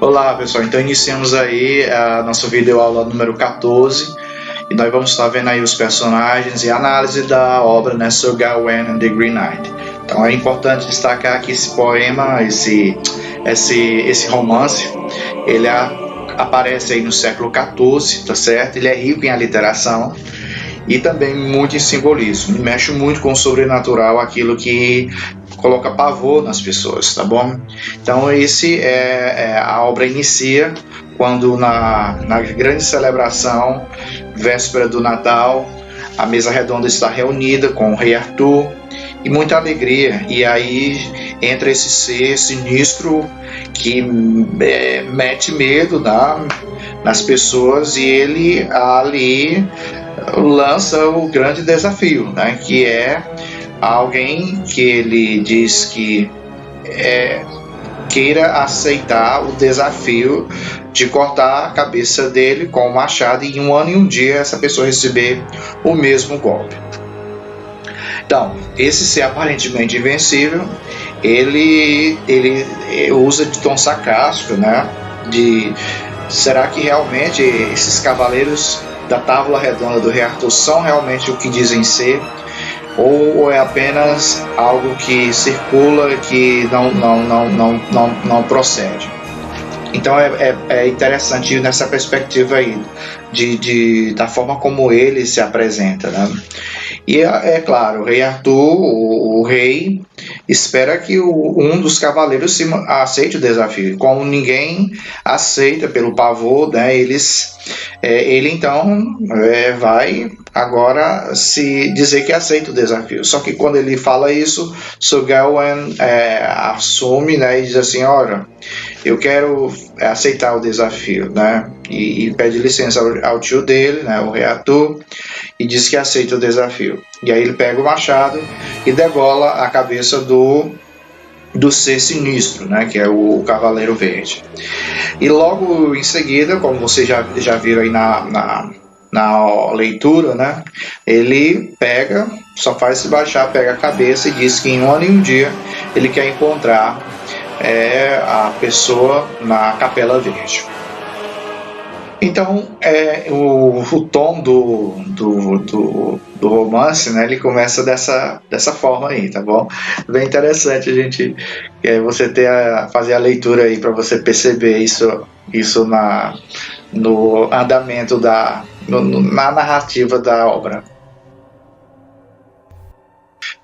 Olá pessoal, então iniciamos aí a nossa videoaula número 14 e nós vamos estar vendo aí os personagens e análise da obra, né, Sir Gawain and the Green Knight. Então é importante destacar que esse poema, esse romance, ele aparece aí no século XIV, tá certo? Ele é rico em aliteração e também muito em simbolismo, mexe muito com o sobrenatural, aquilo que coloca pavor nas pessoas, tá bom? Então a obra inicia quando na grande celebração, véspera do Natal, a mesa redonda está reunida com o rei Arthur e muita alegria, e aí entra esse ser sinistro que mete medo nas pessoas, e ele ali lança o grande desafio, né, que é alguém que ele diz que queira aceitar o desafio de cortar a cabeça dele com o machado, e em 1 ano e 1 dia essa pessoa receber o mesmo golpe. Então, esse ser aparentemente invencível, ele usa de tom sarcástico, né? Será que realmente esses cavaleiros da Távola Redonda do Rei Arthur são realmente o que dizem ser? Ou é apenas algo que circula, que não procede? Então é interessante nessa perspectiva aí da forma como ele se apresenta, né? E é claro, o rei Arthur, o rei, espera que um dos cavaleiros aceite o desafio. Como ninguém aceita pelo pavor, né, ele então vai agora se dizer que aceita o desafio. Só que quando ele fala isso, Sir Gawain assume, né, e diz assim: olha, eu quero aceitar o desafio, né? E pede licença ao tio dele, né, o rei Arthur, e diz que aceita o desafio. E aí ele pega o machado e degola a cabeça do ser sinistro, né, que é o Cavaleiro Verde. E logo em seguida, como você já viram aí na leitura, né, ele só faz se baixar, pega a cabeça e diz que em 1 ano e 1 dia ele quer encontrar a pessoa na Capela Verde. Então, o tom do romance, né, ele começa dessa forma aí, tá bom? Bem interessante a gente você fazer a leitura aí para você perceber isso no andamento na narrativa da obra.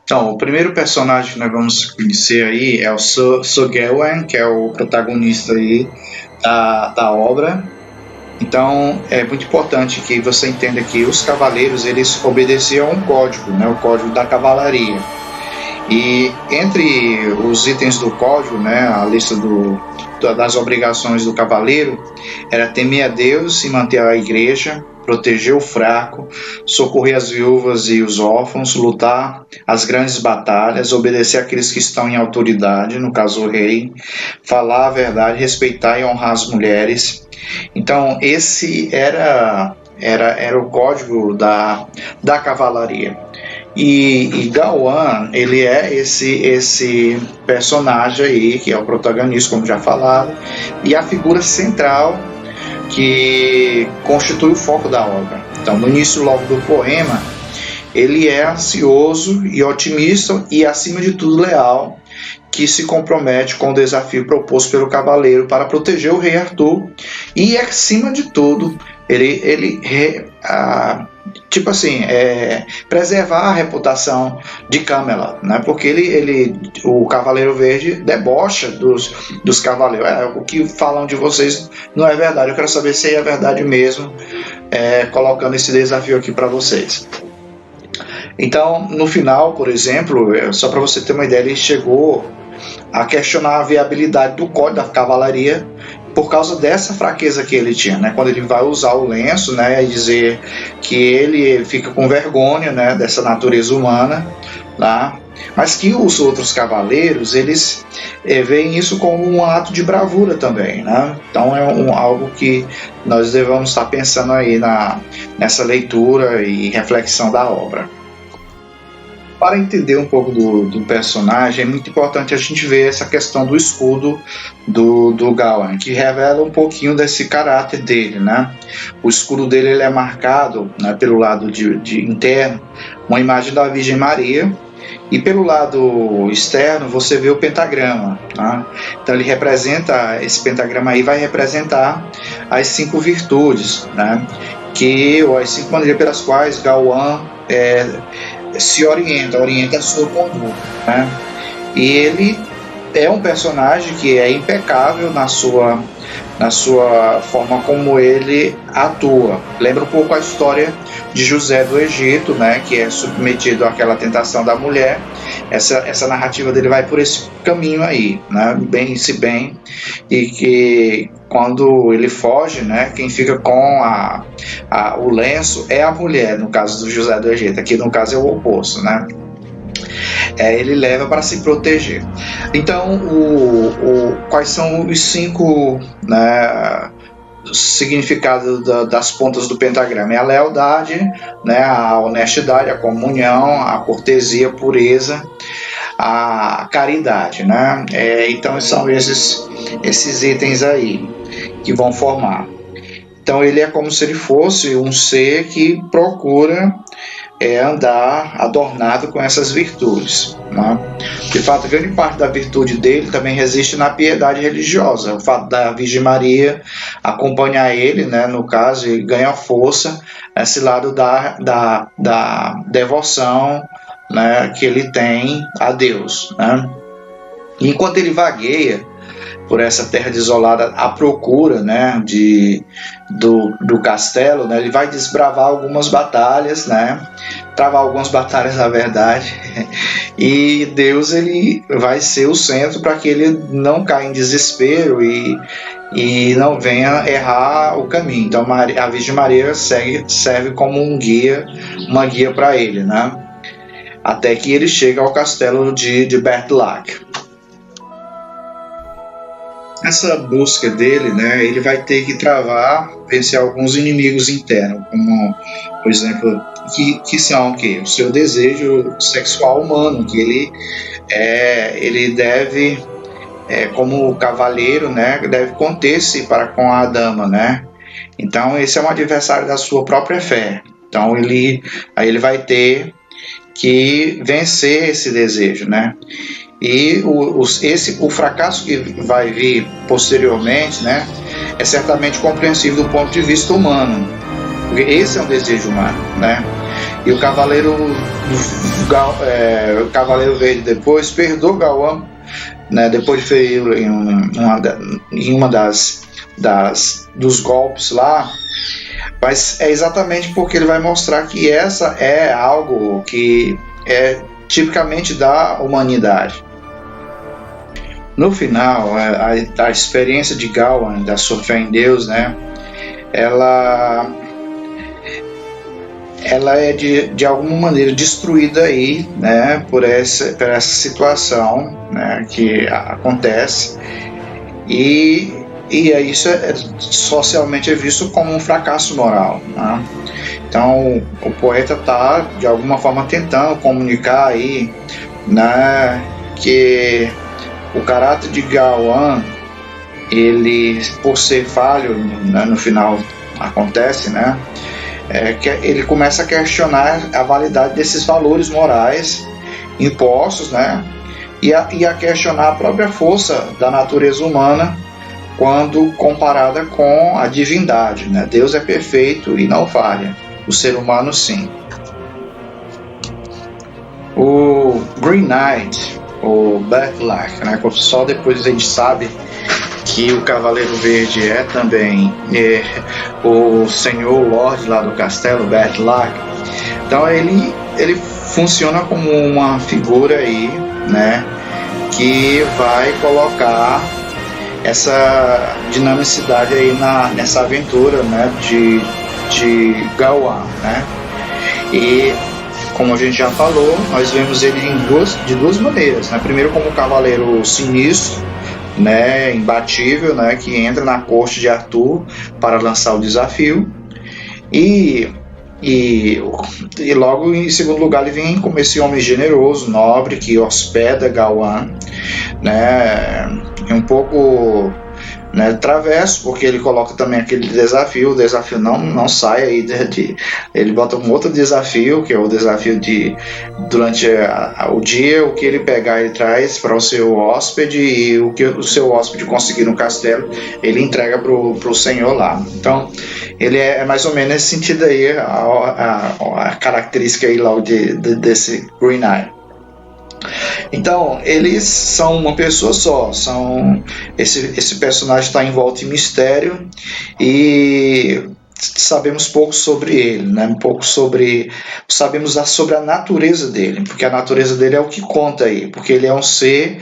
Então, o primeiro personagem que nós vamos conhecer aí é o Sir Gawain, que é o protagonista aí da obra. Então, é muito importante que você entenda que os cavaleiros, eles obedeciam a um código, né, o código da cavalaria. E entre os itens do código, né, a lista das obrigações do cavaleiro era temer a Deus e manter a igreja, proteger o fraco, socorrer as viúvas e os órfãos, lutar as grandes batalhas, obedecer àqueles que estão em autoridade, no caso o rei, falar a verdade, respeitar e honrar as mulheres. Então esse era o código da cavalaria. E Gawain, ele é esse personagem aí, que é o protagonista, como já falado, e a figura central que constitui o foco da obra. Então, no início logo do poema, ele é ansioso e otimista e, acima de tudo, leal, que se compromete com o desafio proposto pelo cavaleiro para proteger o rei Arthur e, acima de tudo, preservar a reputação de Camelot, né? Porque o Cavaleiro Verde debocha dos cavaleiros. O que falam de vocês não é verdade, eu quero saber se é verdade mesmo, colocando esse desafio aqui para vocês. Então, no final, por exemplo, só para você ter uma ideia, ele chegou a questionar a viabilidade do código da cavalaria por causa dessa fraqueza que ele tinha, né? Quando ele vai usar o lenço, né, e dizer que ele fica com vergonha, né, dessa natureza humana, tá? Mas que os outros cavaleiros, eles veem isso como um ato de bravura também, né? Então é algo que nós devemos estar pensando aí nessa leitura e reflexão da obra. Para entender um pouco do personagem, é muito importante a gente ver essa questão do escudo do Gawain, que revela um pouquinho desse caráter dele, né? O escudo dele ele é marcado, né, pelo lado de interno, uma imagem da Virgem Maria, e pelo lado externo você vê o pentagrama, né? Então ele representa, esse pentagrama aí vai representar as 5 virtudes, né? Ou as 5 maneiras pelas quais Gawain se orienta a sua conduta, né? E ele é um personagem que é impecável na sua forma como ele atua. Lembra um pouco a história de José do Egito, né, que é submetido àquela tentação da mulher. Essa narrativa dele vai por esse caminho aí, né, e que quando ele foge, né, quem fica com o lenço é a mulher, no caso do José do Egito. Aqui no caso é o oposto, né? Ele leva para se proteger. Então, quais são os 5, né, significados das pontas do pentagrama? É a lealdade, né, a honestidade, a comunhão, a cortesia, a pureza, a caridade, né? Então são esses itens aí que vão formar. Então ele é como se ele fosse um ser que procura andar adornado com essas virtudes, né? De fato, grande parte da virtude dele também resiste na piedade religiosa. O fato da Virgem Maria acompanhar ele, né, no caso, ele ganha força nesse lado da devoção, né, que ele tem a Deus, né? E enquanto ele vagueia por essa terra desolada à procura, né, do castelo, né, ele vai desbravar algumas batalhas, né, travar algumas batalhas na verdade, e Deus ele vai ser o centro para que ele não caia em desespero e não venha errar o caminho. Então a Virgem Maria serve como uma guia para ele, né, até que ele chega ao castelo de Bertlac. Essa busca dele, né, ele vai ter que vencer alguns inimigos internos, como, por exemplo, que são o quê? O seu desejo sexual humano, que ele deve, como cavaleiro, né, deve conter-se para com a dama, né? Então esse é um adversário da sua própria fé. Então aí ele vai ter que vencer esse desejo, né? E o fracasso que vai vir posteriormente, né, é certamente compreensível do ponto de vista humano, porque esse é um desejo humano, né? E o Cavaleiro Verde depois perdoa Gawain, né, depois de feri-lo em uma dos golpes lá, mas é exatamente porque ele vai mostrar que essa é algo que é tipicamente da humanidade. No final, a experiência de Gawain, da sua fé em Deus, né, ela é de alguma maneira destruída aí, né, por essa situação, né, que acontece, e isso socialmente é visto como um fracasso moral, né? Então o poeta está de alguma forma tentando comunicar aí, né, que o caráter de Gawain, ele, por ser falho, né, no final acontece, né, que ele começa a questionar a validade desses valores morais impostos, né, e a questionar a própria força da natureza humana quando comparada com a divindade, né? Deus é perfeito e não falha, o ser humano sim. O Green Knight, o Bertlac, né? Só depois a gente sabe que o Cavaleiro Verde é também o senhor Lorde lá do castelo, Bertlac. Então ele funciona como uma figura aí, né, que vai colocar essa dinamicidade aí nessa aventura, né, de Gawain, né? E como a gente já falou, nós vemos ele de duas maneiras, né? Primeiro como um cavaleiro sinistro, né, imbatível, né, que entra na corte de Arthur para lançar o desafio, e E, e logo em segundo lugar ele vem como esse homem generoso, nobre, que hospeda Gawain, né? É um pouco, né, traverso, porque ele coloca também aquele desafio, o desafio não sai aí ele bota um outro desafio, que é o desafio de durante o dia, o que ele pegar ele traz para o seu hóspede, e o que o seu hóspede conseguir no castelo ele entrega pro senhor lá. Então ele é mais ou menos nesse sentido aí a característica aí logo desse Green Eye. Então, eles são uma pessoa só. Esse personagem está envolto em mistério e sabemos pouco sobre ele, né? Sabemos sobre a natureza dele, porque a natureza dele é o que conta aí, porque ele é um ser,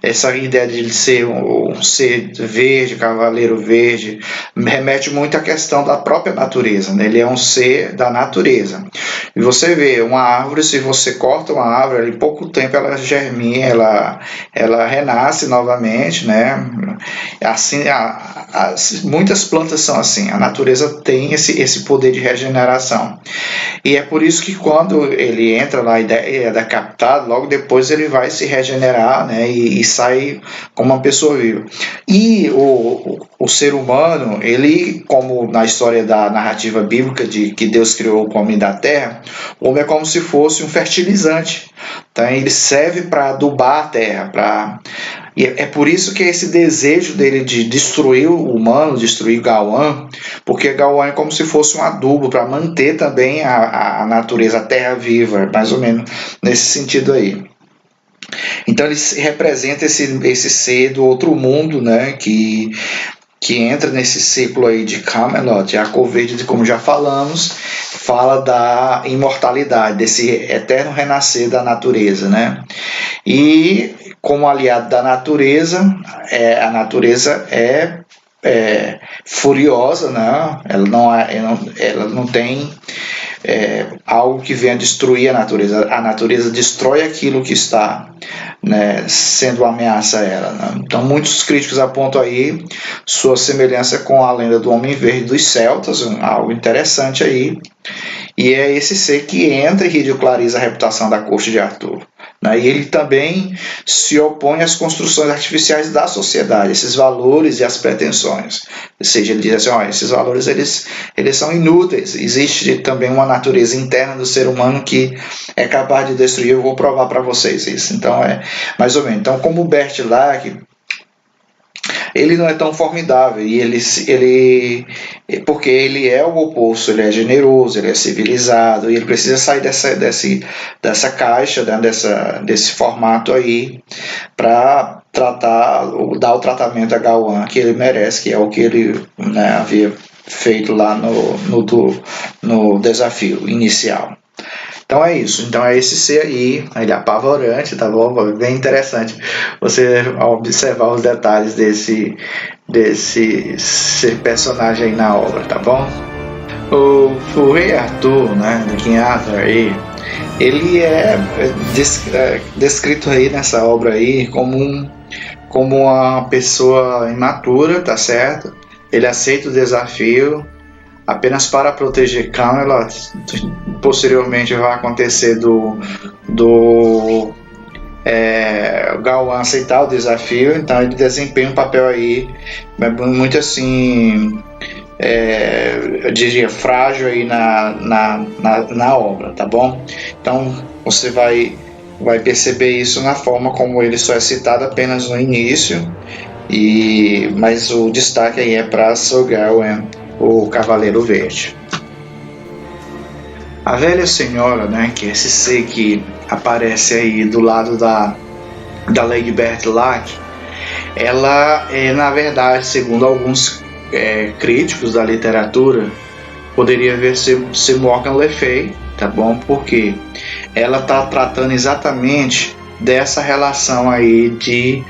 essa ideia de ele ser um ser verde, cavaleiro verde, remete muito à questão da própria natureza, né? Ele é um ser da natureza. E você vê uma árvore, se você corta uma árvore, em pouco tempo ela germina, ela renasce novamente, né? Assim, muitas plantas são assim, a natureza tem esse poder de regeneração. E é por isso que quando ele entra lá e é decapitado, logo depois ele vai se regenerar, né, e sai como uma pessoa viva. E o ser humano, ele, como na história da narrativa bíblica de que Deus criou o homem da terra, o homem é como se fosse um fertilizante. Então ele serve para adubar a terra, e é por isso que é esse desejo dele de destruir o humano, destruir Gawain, porque Gawain é como se fosse um adubo para manter também a natureza, a terra viva, mais ou menos nesse sentido aí. Então ele representa esse ser do outro mundo, né, que entra nesse ciclo aí de Camelot. A cor verde, como já falamos, fala da imortalidade, desse eterno renascer da natureza, né? E como aliado da natureza, a natureza é furiosa, né? Ela não tem algo que venha destruir a natureza. A natureza destrói aquilo que está, né, sendo ameaça a ela, né? Então muitos críticos apontam aí sua semelhança com a lenda do Homem Verde dos Celtas, algo interessante aí. E é esse ser que entra e ridiculariza a reputação da corte de Arthur, né? E ele também se opõe às construções artificiais da sociedade, esses valores e as pretensões. Ou seja, ele diz assim, ó, esses valores eles são inúteis. Existe também uma natureza interna do ser humano que é capaz de destruir. Eu vou provar para vocês isso. Então é mais ou menos. Então, como o Bert Lack, ele não é tão formidável, porque ele é o oposto, ele é generoso, ele é civilizado, e ele precisa sair dessa caixa, né, desse formato aí, para dar o tratamento a Gawain que ele merece, que é o que ele, né, havia feito lá no desafio inicial. Então é isso, então é esse ser aí, ele é apavorante, tá bom? Bem interessante você observar os detalhes desse personagem aí na obra, tá bom? O rei Arthur, né, do King Arthur aí, ele é descrito aí nessa obra aí como uma pessoa imatura, tá certo? Ele aceita o desafio apenas para proteger Camelot. Posteriormente vai acontecer do Gawain aceitar o desafio, então ele desempenha um papel aí muito assim, eu diria frágil aí na obra, tá bom? Então você vai perceber isso na forma como ele só é citado apenas no início, mas o destaque aí é para Sir Gawain, o Cavaleiro Verde. A velha senhora, né, que é esse ser que aparece aí do lado da Lady Bert Lack, ela é, na verdade, segundo alguns críticos da literatura, poderia ser Morgan Le Fay, tá bom? Porque ela está tratando exatamente dessa relação aí de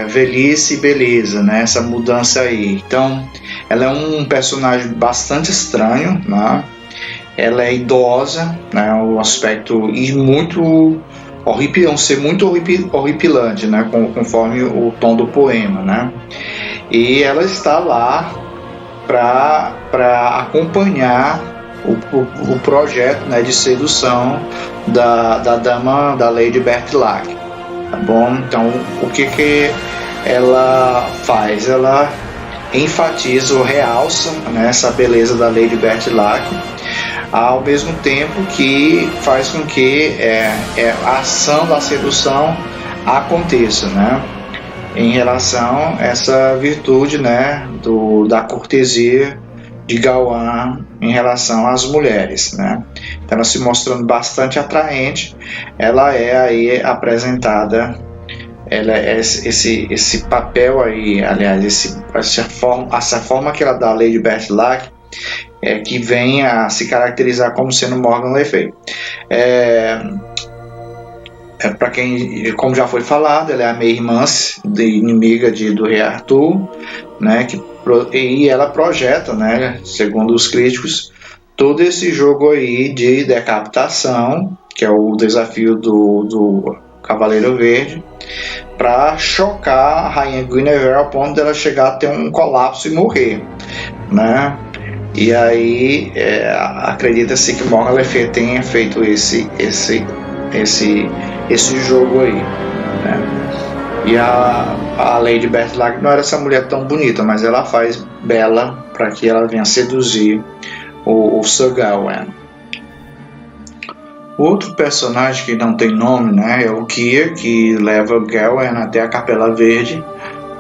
velhice e beleza, né? Essa mudança aí. Então, ela é um personagem bastante estranho, né? Ela é idosa, né? O aspecto e muito horripilante, um ser muito horripilante, né? Conforme o tom do poema, né? E ela está lá para acompanhar o projeto, né, de sedução da dama, da Lady Bertilac, tá bom? Então, o que ela faz? Ela enfatiza ou realça, né, essa beleza da Lady Bertilac, ao mesmo tempo que faz com que a ação da sedução aconteça, né, em relação a essa virtude, né, da cortesia de Gawain em relação às mulheres, né. Então, ela se mostrando bastante atraente, ela é aí apresentada, ela é esse papel aí, aliás, essa forma que ela dá a Lady Bertilac, que vem a se caracterizar como sendo Morgan Le Fay. Para quem, como já foi falado, ela é a meia-irmã inimiga do rei Arthur, né, e ela projeta, né, segundo os críticos, todo esse jogo aí de decapitação, que é o desafio do Cavaleiro Verde, para chocar a rainha Guinevere ao ponto dela chegar a ter um colapso e morrer, né? E aí acredita-se que Morgan Le Fay tenha feito esse jogo aí, né? E a Lady Bertilac não era essa mulher tão bonita, mas ela faz bela para que ela venha seduzir o Sir Gawain. Outro personagem que não tem nome, né, é o Keir, que leva o Gawain até a Capela Verde,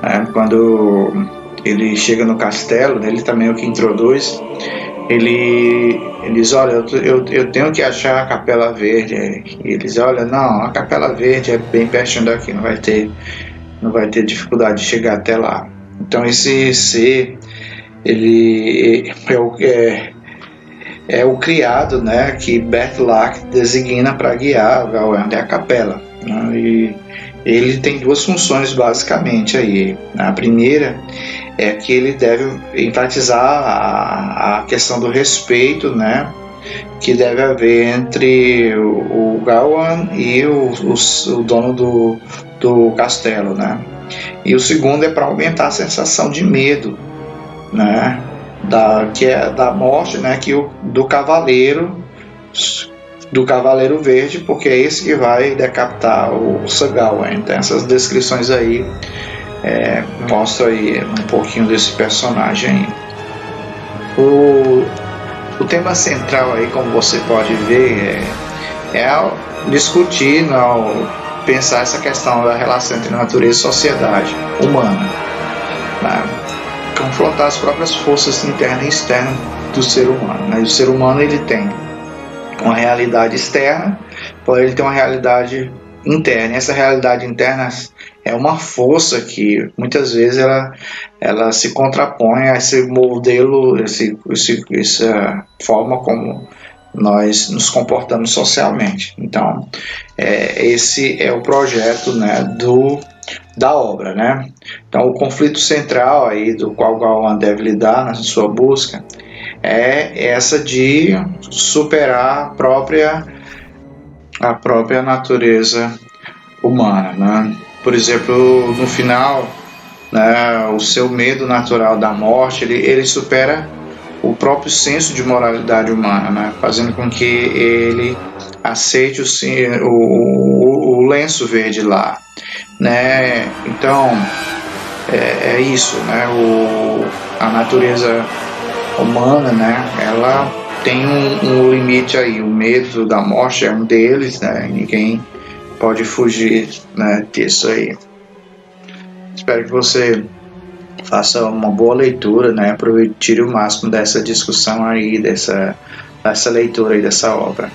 né, quando ele chega no castelo, ele também é o que introduz. Ele diz, olha, eu tenho que achar a Capela Verde. E eles, olha, não, a Capela Verde é bem pertinho daqui, não vai ter dificuldade de chegar até lá. Então esse ser, ele é o criado, né, que Bertilac designa para guiar o Gawain até a capela, né, e ele tem duas funções basicamente aí. A primeira é que ele deve enfatizar a questão do respeito, né, que deve haver entre o Gawain e o dono do castelo, né. E o segundo é para aumentar a sensação de medo, né, que é da morte, né, do Cavaleiro Verde, porque é esse que vai decapitar o Sir Gawain. Então essas descrições aí mostram aí um pouquinho desse personagem aí. O tema central aí, como você pode ver, é discutir, pensar essa questão da relação entre natureza e sociedade humana, né? Confrontar as próprias forças internas e externas do ser humano, né? O ser humano, ele tem uma realidade externa, porém ele tem uma realidade interna. E essa realidade interna é uma força que muitas vezes ela se contrapõe a esse modelo, essa forma como nós nos comportamos socialmente. Então, esse é o projeto, né, da obra, né? Então, o conflito central aí do qual Gawain deve lidar na sua busca é essa de superar a própria natureza humana, né? Por exemplo, no final, né, o seu medo natural da morte, ele supera o próprio senso de moralidade humana, né, fazendo com que ele aceite o lenço verde lá, né? Então é isso, né? A natureza humana, né, ela tem um limite aí. O medo da morte é um deles, né? Ninguém pode fugir, né, disso aí. Espero que você faça uma boa leitura, né? Aproveite, tire o máximo dessa discussão aí, dessa leitura aí dessa obra.